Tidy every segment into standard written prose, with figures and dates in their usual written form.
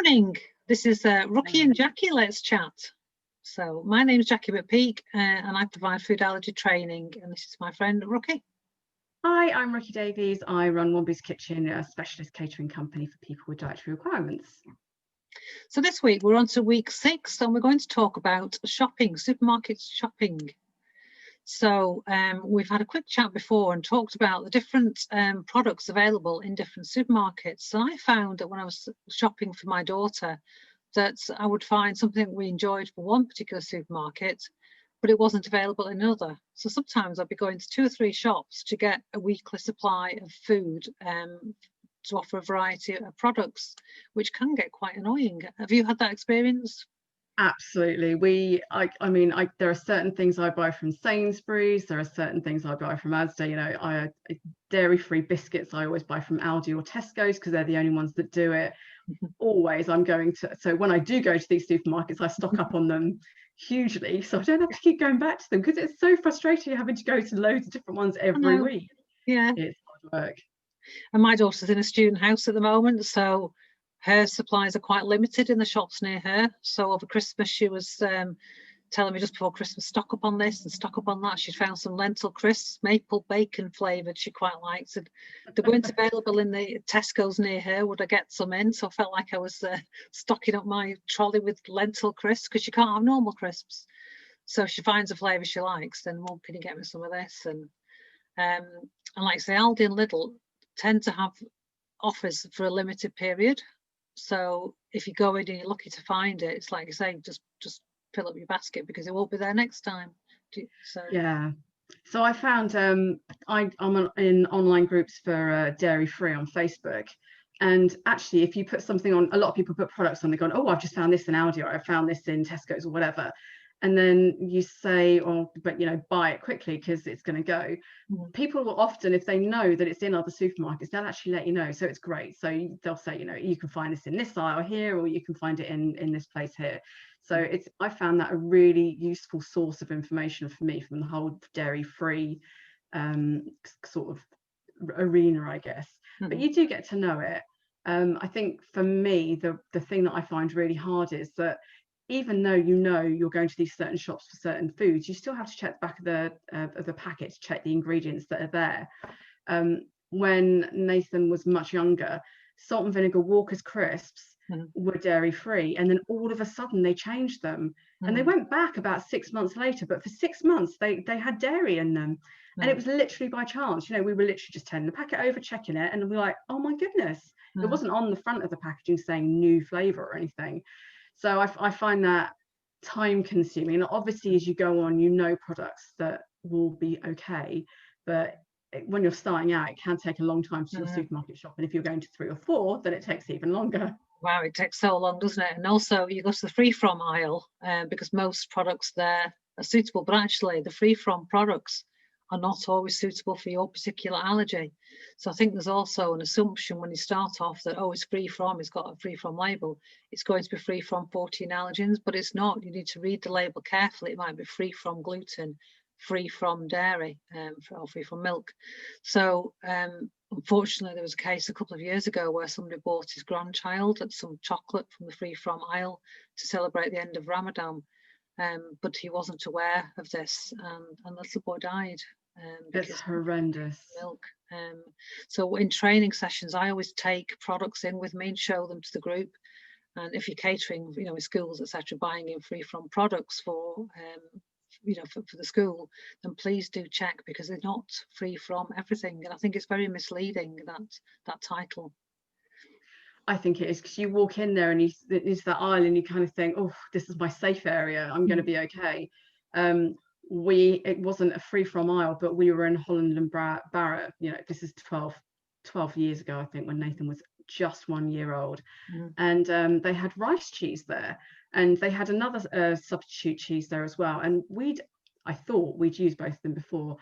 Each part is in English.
morning. This is Rookie and Jacqui Let's Chat. So my name is Jacqui McPeak and I provide food allergy training, and this is my friend Rookie. Hi, I'm Rookie Davies. I run Womby's Kitchen, a specialist catering company for people with dietary requirements. So this week we're on to week 6 and we're going to talk about shopping, supermarket shopping. So we've had a quick chat before and talked about the different products available in different supermarkets. And I found that when I was shopping for my daughter, that I would find something we enjoyed for one particular supermarket, but it wasn't available in another. So sometimes I'd be going to 2 or 3 shops to get a weekly supply of food to offer a variety of products, which can get quite annoying. Have you had that experience? Absolutely. There are certain things I buy from Sainsbury's. There are certain things I buy from Asda. You know, dairy-free biscuits I always buy from Aldi or Tesco's because they're the only ones that do it. Always, I'm going to. So when I do go to these supermarkets, I stock up on them hugely, so I don't have to keep going back to them because it's so frustrating having to go to loads of different ones every week. Yeah, it's hard work. And my daughter's in a student house at the moment, so her supplies are quite limited in the shops near her. So over Christmas she was telling me just before Christmas, stock up on this and stock up on that. She'd found some lentil crisps, maple bacon flavoured, she quite liked. And they weren't available in the Tesco's near her. Would I get some in? So I felt like I was stocking up my trolley with lentil crisps because she can't have normal crisps. So she finds a flavour she likes, then, well, can you get me some of this? And like I say, Aldi and Lidl tend to have offers for a limited period. So if you go in and you're lucky to find it, it's like you say, just fill up your basket because it won't be there next time. Yeah. So I found I'm in online groups for dairy free on Facebook, and actually if you put something on, a lot of people put products on, they're going, oh, I've just found this in Aldi, or I found this in Tesco's or whatever, and then you say, oh, but you know, buy it quickly because it's going to go. People will often, if they know that it's in other supermarkets, they'll actually let you know. So it's great. So they'll say, you know, you can find this in this aisle here, or you can find it in this place here. So I found that a really useful source of information for me from the whole dairy free sort of arena, I guess. But you do get to know it. I think for me, the thing that I find really hard is that even though you know you're going to these certain shops for certain foods, you still have to check the back of the packet to check the ingredients that are there. When Nathan was much younger, salt and vinegar Walker's crisps were dairy free, and then all of a sudden they changed them, and they went back about 6 months later, but for 6 months they had dairy in them. And it was literally by chance. You know, we were literally just turning the packet over, checking it, and we were like, oh my goodness, it wasn't on the front of the packaging saying new flavor or anything. So I find that time consuming. And obviously as you go on, you know products that will be okay, but when you're starting out, it can take a long time to do your supermarket shop, and if you're going to 3 or 4, then it takes even longer. Wow, it takes so long, doesn't it? And also you go to the free from aisle because most products there are suitable, but actually the free from products are not always suitable for your particular allergy. So I think there's also an assumption when you start off that, oh, it's free from, it's got a free from label, it's going to be free from 14 allergens, but it's not. You need to read the label carefully. It might be free from gluten, free from dairy, or free from milk. So unfortunately there was a case a couple of years ago where somebody bought his grandchild some chocolate from the free from aisle to celebrate the end of Ramadan, but he wasn't aware of this, and the little boy died. It's horrendous. Milk. So in training sessions I always take products in with me and show them to the group. And if you're catering, you know, in schools, etc., buying in free from products for you know, for the school, then please do check, because they're not free from everything. And I think it's very misleading, that title. I think it is, because you walk in there and it's that aisle and you kind of think, oh, this is my safe area, I'm going to be okay. It wasn't a free from aisle, but we were in Holland and Barrett, you know, this is 12 years ago, I think, when Nathan was just 1 year old. And they had rice cheese there, and they had another substitute cheese there as well, and I thought we'd used both of them before.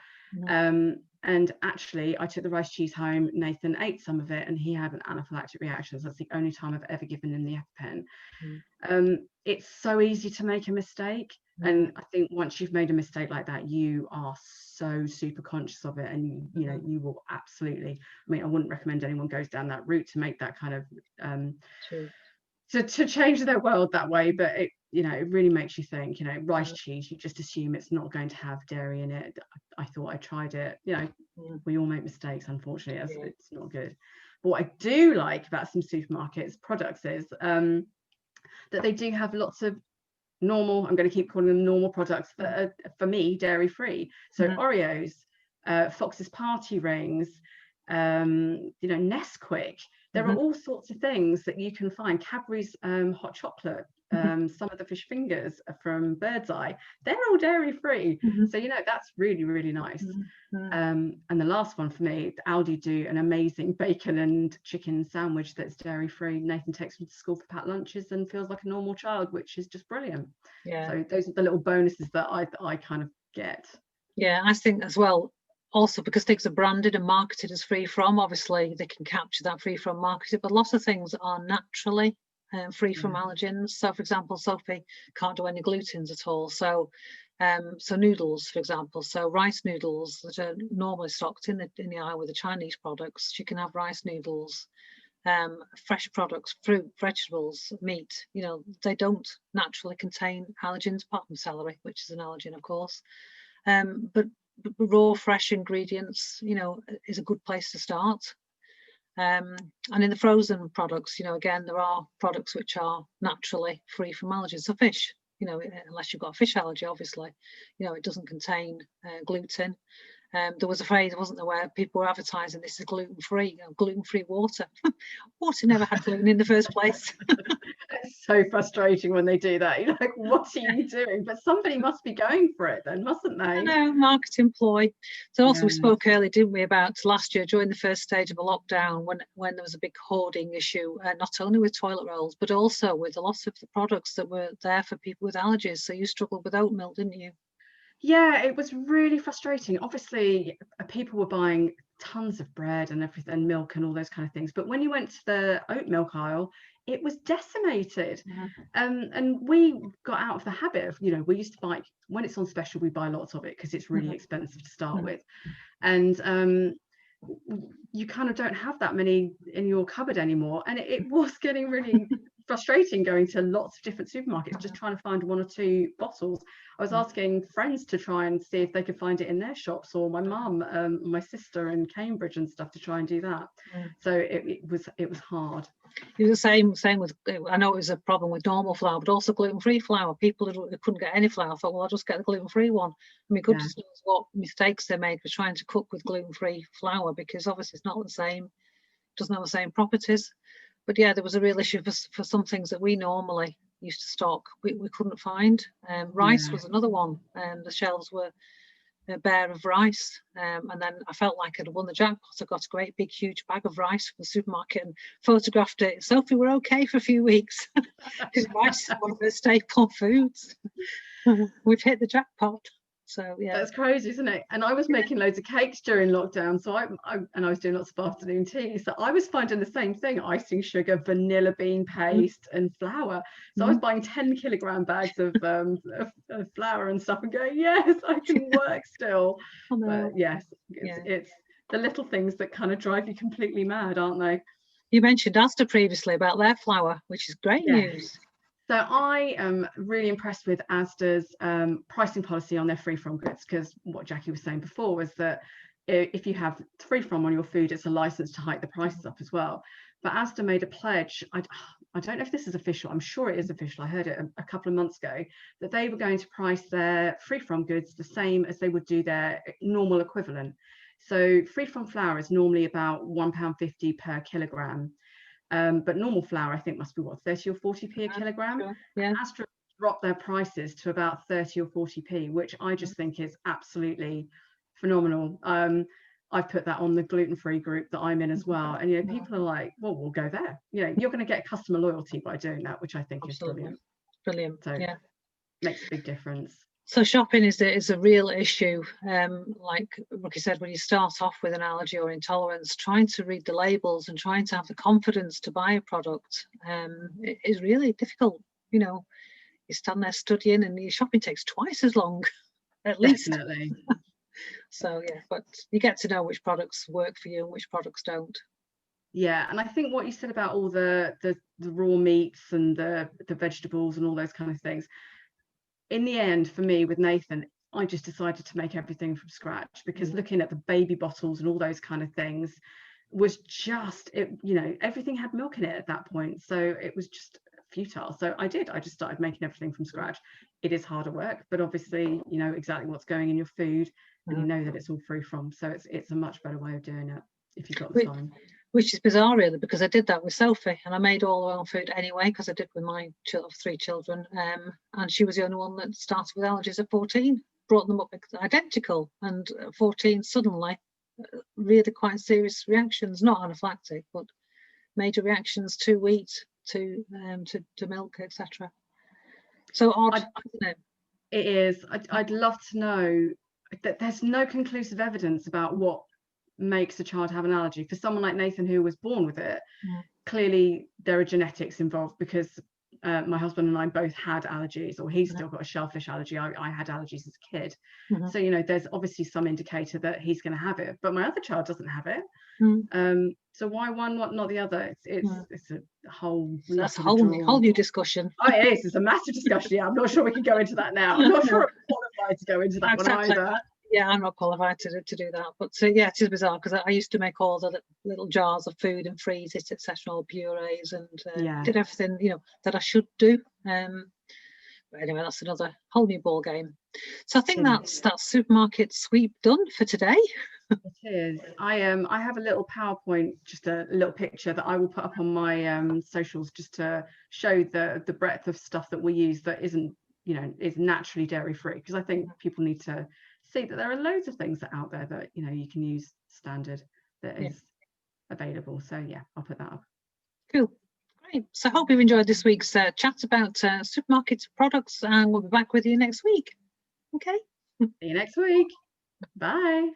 And actually I took the rice cheese home, Nathan ate some of it, and he had an anaphylactic reaction. So that's the only time I've ever given him the EpiPen. It's so easy to make a mistake, and I think once you've made a mistake like that, you are so super conscious of it, and you know, you will absolutely, I mean, I wouldn't recommend anyone goes down that route to make that kind of to change their world that way. But it, you know, it really makes you think. You know, rice cheese, you just assume it's not going to have dairy in it. I thought I tried it. You know, we all make mistakes, unfortunately. It's not good. But what I do like about some supermarkets products is that they do have lots of normal, I'm going to keep calling them normal products that are, for me, dairy free. So Oreos, Fox's Party Rings, you know, Nesquik. There are all sorts of things that you can find. Cadbury's hot chocolate, some of the fish fingers from Bird's Eye, they're all dairy free. So, you know, that's really, really nice. And the last one for me, Aldi do an amazing bacon and chicken sandwich that's dairy free. Nathan takes them to school for packed lunches and feels like a normal child, which is just brilliant. So those are the little bonuses that I kind of get. I think as well, also because things are branded and marketed as free from, obviously they can capture that free from marketing, but lots of things are naturally free from allergens. So for example, Sophie can't do any glutens at all, so noodles, for example, so rice noodles that are normally stocked in the aisle with the Chinese products, she can have rice noodles. Fresh products, fruit, vegetables, meat, you know, they don't naturally contain allergens, apart from celery, which is an allergen, of course. But raw, fresh ingredients, you know, is a good place to start. And in the frozen products, you know, again, there are products which are naturally free from allergens. So fish, you know, unless you've got a fish allergy, obviously, you know, it doesn't contain gluten. There was a phrase, wasn't there, where people were advertising this is gluten-free, you know, gluten-free water. Water never had gluten in the first place. It's so frustrating when they do that. You're like, what are you doing? But somebody must be going for it then, mustn't they? I know, marketing ploy. So also we spoke earlier, didn't we, about last year during the first stage of a lockdown when there was a big hoarding issue, not only with toilet rolls, but also with a lot of the products that were there for people with allergies. So you struggled with oat milk, didn't you? Yeah, it was really frustrating. Obviously, people were buying tons of bread and everything, and milk and all those kind of things. But when you went to the oat milk aisle, it was decimated. And we got out of the habit of, you know, we used to buy, when it's on special, we buy lots of it because it's really expensive to start with. And you kind of don't have that many in your cupboard anymore. And it was getting really frustrating going to lots of different supermarkets, just trying to find one or two bottles. I was asking friends to try and see if they could find it in their shops, or my mum, my sister in Cambridge and stuff, to try and do that. So it was hard. It was the same with, I know it was a problem with normal flour, but also gluten-free flour. People who couldn't get any flour thought, well, I'll just get the gluten-free one. I mean, goodness knows what mistakes they made with trying to cook with gluten-free flour, because obviously it's not the same, doesn't have the same properties. But yeah, there was a real issue for some things that we normally used to stock, we couldn't find. Rice was another one, and the shelves were bare of rice, and then I felt like I'd won the jackpot. I got a great big huge bag of rice from the supermarket and photographed it. Sophie, we're okay for a few weeks because rice is one of the staple foods. We've hit the jackpot. So yeah, that's crazy, isn't it? And I was making loads of cakes during lockdown, so I was doing lots of afternoon tea, so I was finding the same thing: icing sugar, vanilla bean paste, and flour. So I was buying 10-kilogram bags of flour and stuff and going, yes, I can work still. But yes, it's the little things that kind of drive you completely mad, aren't they? You mentioned Asda previously about their flour, which is great news. So I am really impressed with Asda's pricing policy on their free from goods, because what Jacqui was saying before was that if you have free from on your food, it's a license to hike the prices up as well. But Asda made a pledge, I don't know if this is official, I'm sure it is official, I heard it a couple of months ago, that they were going to price their free from goods the same as they would do their normal equivalent. So free from flour is normally about £1.50 per kilogram. But normal flour, I think, must be what, 30 or 40p a kilogram. Sure. Yeah. Astra dropped their prices to about 30 or 40p, which I just think is absolutely phenomenal. I've put that on the gluten-free group that I'm in as well, and you know, people are like, well, we'll go there. You know, you're going to get customer loyalty by doing that, which I think is brilliant. So makes a big difference. So shopping is a real issue. Like Rookie said, when you start off with an allergy or intolerance, trying to read the labels and trying to have the confidence to buy a product is really difficult. You know, you stand there studying and your shopping takes twice as long, at least. Definitely. So yeah, but you get to know which products work for you and which products don't. Yeah, and I think what you said about all the raw meats and the vegetables and all those kind of things, in the end, for me with Nathan, I just decided to make everything from scratch, because looking at the baby bottles and all those kind of things was just, it, you know, everything had milk in it at that point, so it was just futile. So I just started making everything from scratch. It is harder work, but obviously you know exactly what's going in your food, and you know that it's all free from, so it's a much better way of doing it if you've got the time. Which is bizarre, really, because I did that with Sophie, and I made all her own food anyway, because I did with my 3 children, and she was the only one that started with allergies at 14, brought them up identical, and at 14 suddenly really quite serious reactions, not anaphylactic, but major reactions to wheat, to milk, etc. So odd, isn't it? It is. I'd love to know that there's no conclusive evidence about what makes a child have an allergy. For someone like Nathan, who was born with it, clearly there are genetics involved, because my husband and I both had allergies, or he's still got a shellfish allergy. I had allergies as a kid. So you know, there's obviously some indicator that he's going to have it, but my other child doesn't have it. So why one, not the other? It's a whole, that's a whole new discussion. Oh, it is. It's a massive discussion. Yeah, I'm not sure we can go into that now. I'm not sure I'm qualified to go into that one either. Yeah, I'm not qualified to do that, but yeah, it is bizarre, because I used to make all the little jars of food and freeze it, etc., all purees, and did everything, you know, that I should do. But anyway, that's another whole new ball game. So I think that's that supermarket sweep done for today. It is. I have a little PowerPoint, just a little picture that I will put up on my socials, just to show the breadth of stuff that we use that isn't, you know, is naturally dairy free, because I think people need to see that there are loads of things that out there that, you know, you can use standard that is available. So yeah, I'll put that up. Cool. Great. So I hope you've enjoyed this week's chat about supermarket products, and we'll be back with you next week. Okay. See you next week. Bye.